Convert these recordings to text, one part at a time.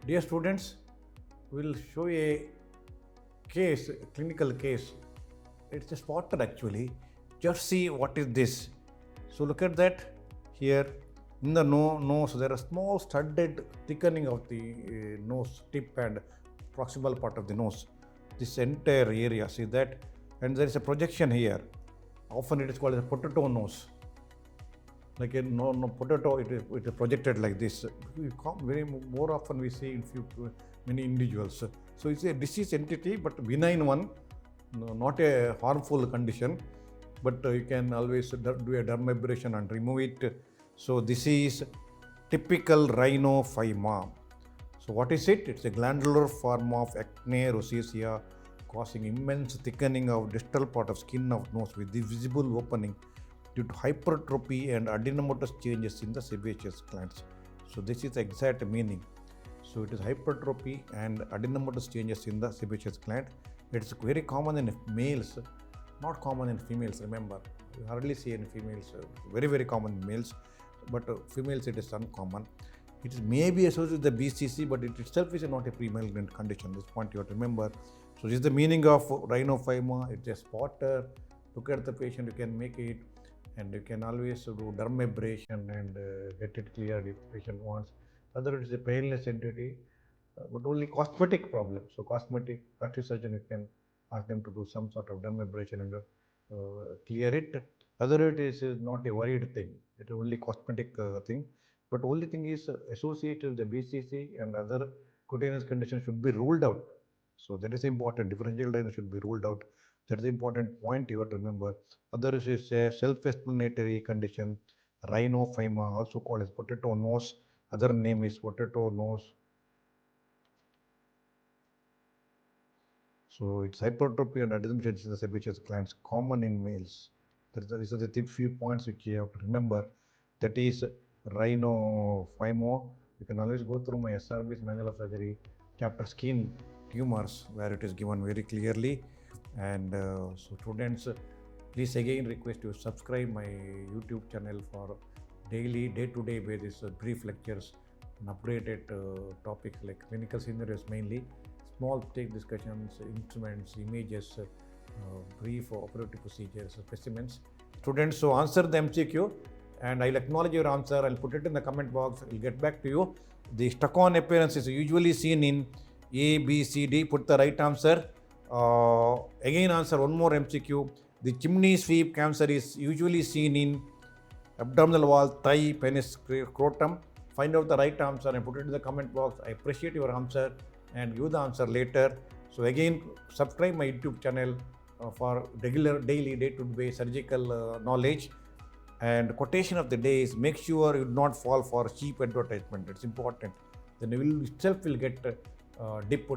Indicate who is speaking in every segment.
Speaker 1: Dear students, we will show a case, a clinical case. It's a spotter actually. Just see what is this. So look at that here. In the nose, there are small studded thickening of the nose tip and proximal part of the nose. This entire area, see that? And there is a projection here. Often it is called a potato nose. Like a potato, it is projected like this. Very more often we see in many individuals. So it's a disease entity, but benign one, not a harmful condition. But you can always do a dermabrasion and remove it. So this is typical Rhinophyma. So what is it? It's a glandular form of acne rosacea causing immense thickening of distal part of skin of nose with the visible opening due to hypertrophy and adenomatous changes in the sebaceous glands. So this is the exact meaning. So it is hypertrophy and adenomatous changes in the sebaceous gland. It's very common in males, not common in females. Remember, you hardly see in females. Very common in males, but females it is uncommon. It is maybe associated with the BCC, but it itself is not a pre-malignant condition. This point you have to remember. So this is the meaning of Rhinophyma. It's a spotter. Look at the patient, you can make it, and you can always do dermabrasion and get it cleared if the patient wants. Otherwise, it's a painless entity, but only cosmetic problem. So cosmetic plastic surgeon, you can ask them to do some sort of dermabrasion and clear it. Otherwise, it is not a worried thing. It is only cosmetic thing. But only thing is associated with the BCC and other cutaneous conditions should be ruled out. So that is important. Differential diagnosis should be ruled out. That is the important point you have to remember. Others is a self-explanatory condition, Rhinophyma, also called as potato nose. Other name is potato nose. So it's hypertrophy and adenomatous in the sebaceous glands, common in males. These are the few points which you have to remember. That is Rhinophyma. You can always go through my SRB's manual of surgery chapter skin tumors, where it is given very clearly. And so students, please again request you subscribe my YouTube channel for daily, day-to-day basis, brief lectures and updated topics like clinical scenarios mainly, small take discussions, instruments, images, brief operative procedures, specimens. Students, so answer the MCQ and I'll acknowledge your answer. I'll put it in the comment box. I'll get back to you. The stuck-on appearance is usually seen in A, B, C, D. Put the right answer. Again answer one more MCQ. The chimney sweep cancer is usually seen in abdominal wall, thigh, penis, scrotum. Find out the right answer and put it in the comment box. I appreciate your answer and give the answer later. So again, subscribe my YouTube channel for regular, daily, day-to-day surgical knowledge. And quotation of the day is: make sure you do not fall for cheap advertisement. It's important. Then you will itself will get dipped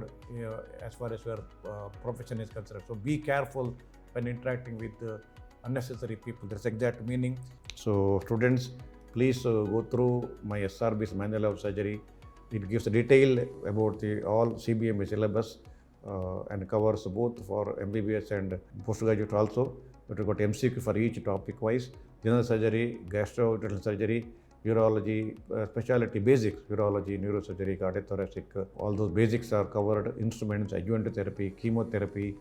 Speaker 1: as far as your profession is concerned. So be careful when interacting with unnecessary people. That's exact meaning. So students, please go through my SRB's manual of surgery. It gives a detail about the all CBMA syllabus and covers both for MBBS and postgraduate also. But we've got MCQ for each topic wise. General surgery, gastrointestinal surgery, urology, specialty basics, urology, neurosurgery, cardiothoracic, all those basics are covered. Instruments, adjuvant therapy, chemotherapy,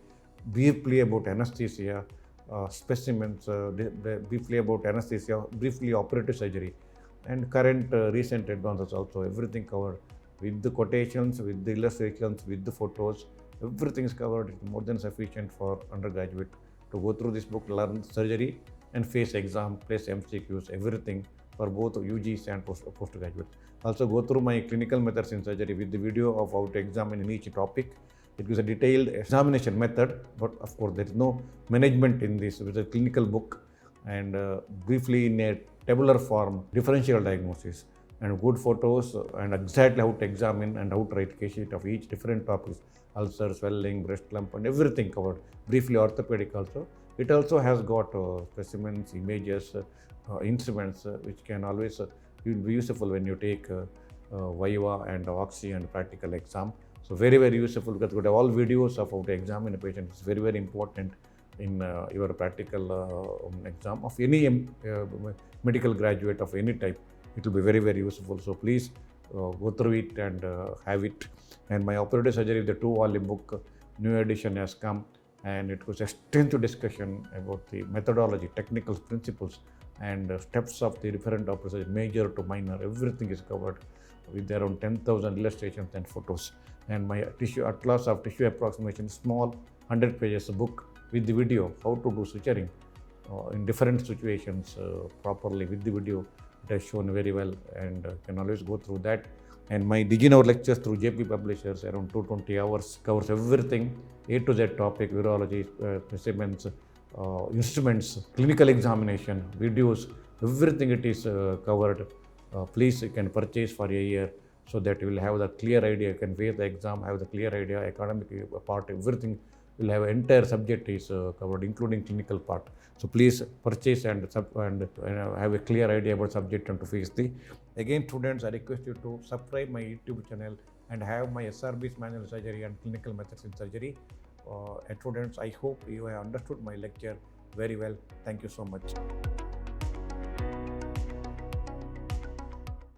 Speaker 1: briefly about anesthesia, specimens, briefly about anesthesia, briefly operative surgery, and current recent advances also. Everything covered with the quotations, with the illustrations, with the photos. Everything is covered. It's more than sufficient for undergraduate to go through this book, learn surgery, and face exam, place MCQs, everything for both UGs and postgraduate. Also go through my clinical methods in surgery with the video of how to examine in each topic. It gives a detailed examination method, but of course there is no management in this. It is a clinical book, and briefly in a tabular form, differential diagnosis and good photos and exactly how to examine and how to write case sheet of each different topics, ulcer, swelling, breast lump, and everything covered. Briefly orthopedic also. It also has got specimens, images, instruments, which can always be useful when you take Viva and Oxy and practical exam. So very useful, because we have all videos of how to examine a patient. It's very important in your practical exam of any medical graduate of any type. It will be very useful. So please go through it and have it. And my operative surgery, the 2-volume book, new edition has come, and it was extensive discussion about the methodology, technical principles, and steps of the different operations, major to minor, everything is covered with around 10,000 illustrations and photos. And my tissue atlas of tissue approximation, small 100 pages book with the video, how to do suturing in different situations properly with the video. It has shown very well, and can always go through that. And my DigiNow lectures through JP Publishers, around 220 hours, covers everything, A to Z topic, virology, specimens, instruments, clinical examination, videos, everything it is covered. Please, you can purchase for a year, so that you will have the clear idea. You can face the exam, have the clear idea, academic part, everything. Will have entire subject is covered, including clinical part. So please purchase and have a clear idea about subject and to face the. Again, students, I request you to subscribe my YouTube channel and have my SRB's manual surgery and clinical methods in surgery. And students, I hope you have understood my lecture very well. Thank you so much.